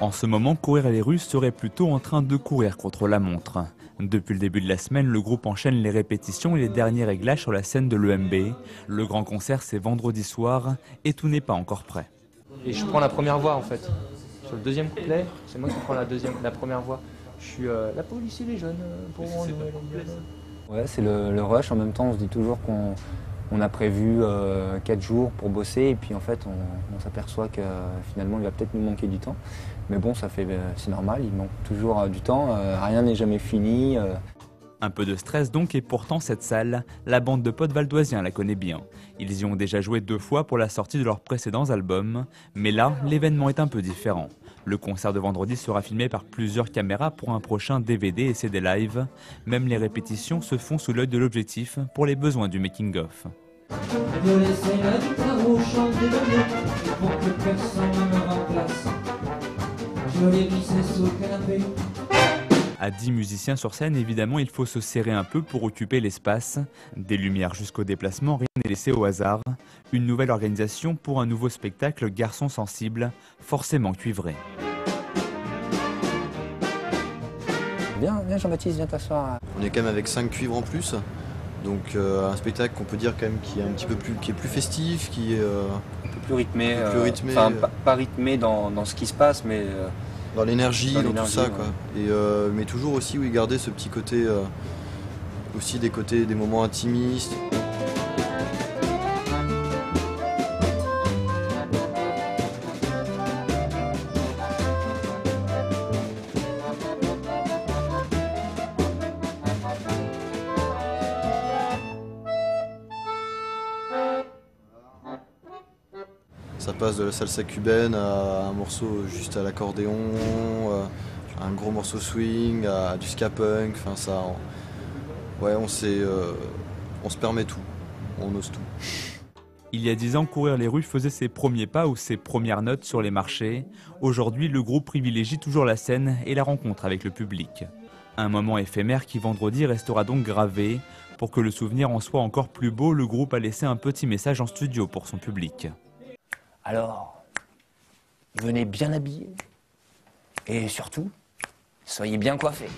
En ce moment, courir les rues serait plutôt en train de courir contre la montre. Depuis le début de la semaine, le groupe enchaîne les répétitions et les derniers réglages sur la scène de l'EMB. Le grand concert, c'est vendredi soir et tout n'est pas encore prêt. Et je prends la première voix en fait. Sur le deuxième couplet, c'est moi qui prends la première voix. Je suis la police et les jeunes pour Noël. Ouais, c'est le rush. En même temps, on se dit toujours qu'on a prévu 4 jours pour bosser et puis en fait, on s'aperçoit que finalement, il va peut-être nous manquer du temps. Mais bon, c'est normal, il manque toujours du temps. Rien n'est jamais fini. Un peu de stress donc, et pourtant cette salle, la bande de potes valdoisiens la connaît bien. Ils y ont déjà joué 2 fois pour la sortie de leurs précédents albums, mais là, l'événement est un peu différent. Le concert de vendredi sera filmé par plusieurs caméras pour un prochain DVD et CD live. Même les répétitions se font sous l'œil de l'objectif pour les besoins du making-of. À 10 musiciens sur scène, évidemment, il faut se serrer un peu pour occuper l'espace. Des lumières jusqu'au déplacement, rien n'est laissé au hasard. Une nouvelle organisation pour un nouveau spectacle Garçons sensibles, forcément cuivré. Viens Jean-Baptiste, viens t'asseoir. On est quand même avec 5 cuivres en plus. Donc un spectacle qu'on peut dire quand même qui est un petit peu plus, qui est plus festif, qui est Un peu plus rythmé. Enfin, pas rythmé dans ce qui se passe, mais dans l'énergie, dans tout ça, ouais. quoi. Et, mais toujours aussi, oui, garder ce petit côté, aussi des moments intimistes. Ça passe de la salsa cubaine à un morceau juste à l'accordéon, à un gros morceau swing, à du ska punk, enfin ça, ouais, on se permet tout, on ose tout. Il y a 10 ans, courir les rues faisait ses premiers pas ou ses premières notes sur les marchés. Aujourd'hui, le groupe privilégie toujours la scène et la rencontre avec le public. Un moment éphémère qui vendredi restera donc gravé. Pour que le souvenir en soit encore plus beau, le groupe a laissé un petit message en studio pour son public. alors, venez bien habillés et surtout, soyez bien coiffés.